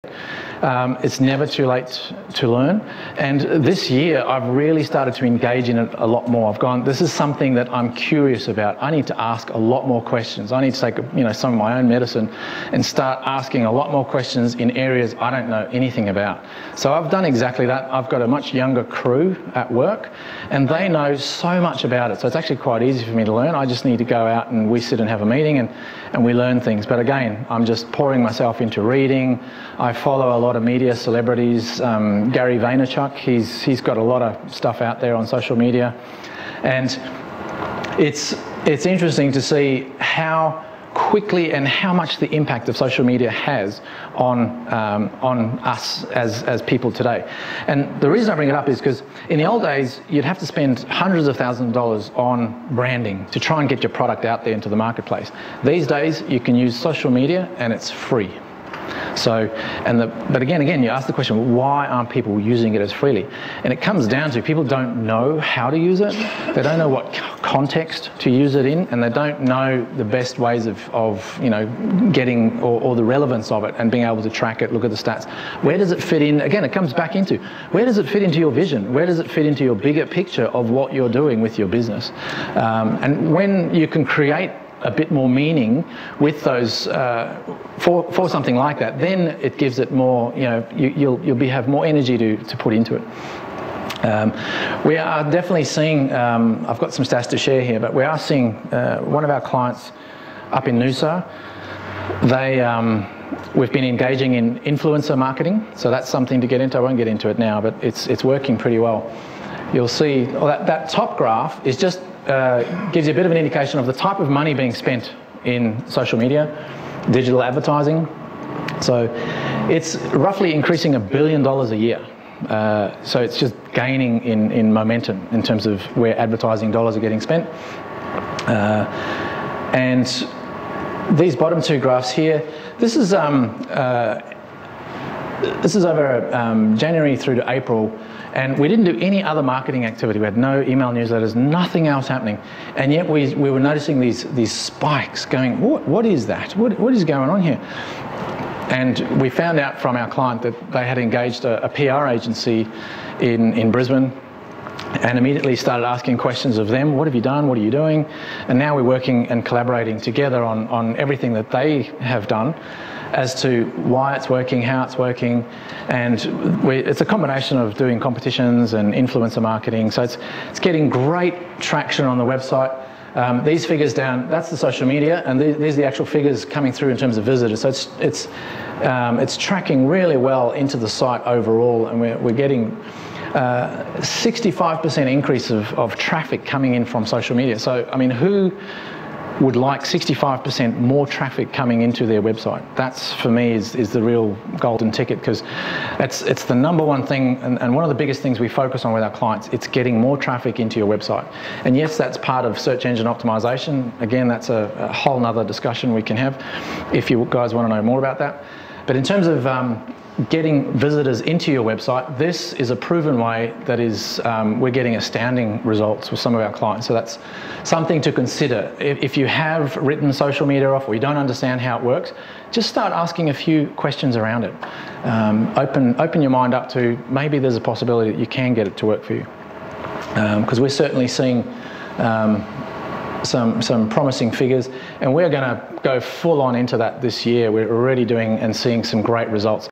It's never too late to learn, and this year I've really started to engage in it a lot more. I've gone, this is something that I'm curious about. I need to ask a lot more questions. I need to take some of my own medicine and start asking a lot more questions in areas I don't know anything about. So I've done exactly that. I've got a much younger crew at work and they know so much about it, so it's actually quite easy for me to learn. I just need to go out and we sit and have a meeting and we learn things. But again, I'm just pouring myself into reading. I follow a lot of media celebrities. Gary Vaynerchuk, he's got a lot of stuff out there on social media, and it's interesting to see how quickly and how much the impact of social media has on us as people today. And the reason I bring it up is because in the old days you'd have to spend hundreds of thousands of dollars on branding to try and get your product out there into the marketplace. These days you can use social media and it's free. So, but again, you ask the question, why aren't people using it as freely? And it comes down to people don't know how to use it, they don't know what context to use it in, and they don't know the best ways of getting or the relevance of it and being able to track it, look at the stats. Where does it fit in? Again, it comes back into, where does it fit into your vision? Where does it fit into your bigger picture of what you're doing with your business? And when you can create a bit more meaning with those for something like that, then it gives it more, you'll have more energy to put into it. We are definitely seeing, I've got some stats to share here, but we are seeing one of our clients up in Noosa, we've been engaging in influencer marketing, so that's something to get into. I won't get into it now, but it's working pretty well. You'll see that top graph is just gives you a bit of an indication of the type of money being spent in social media, digital advertising. So it's roughly increasing $1 billion a year. So it's just gaining in momentum in terms of where advertising dollars are getting spent. And these bottom two graphs here, this is over January through to April. And we didn't do any other marketing activity. We had no email newsletters, nothing else happening. And yet we were noticing these spikes going, what is that? What is going on here? And we found out from our client that they had engaged a PR agency in Brisbane, and immediately started asking questions of them. What have you done? What are you doing? And now we're working and collaborating together on everything that they have done as to why it's working, how it's working. And it's a combination of doing competitions and influencer marketing. So it's getting great traction on the website. These figures down, that's the social media, and these are the actual figures coming through in terms of visitors. So it's tracking really well into the site overall, and we're getting 65% increase of traffic coming in from social media. So, I mean, who would like 65% more traffic coming into their website? That's, for me, is the real golden ticket, because it's the number one thing and one of the biggest things we focus on with our clients. It's getting more traffic into your website. And yes, that's part of search engine optimization. Again, that's a whole nother discussion we can have if you guys want to know more about that. But in terms of getting visitors into your website, this is a proven way that is, we're getting astounding results with some of our clients. So that's something to consider. If you have written social media off or you don't understand how it works, just start asking a few questions around it. Open your mind up to maybe there's a possibility that you can get it to work for you. Because we're certainly seeing some promising figures, and we're going to go full on into that this year. We're already doing and seeing some great results.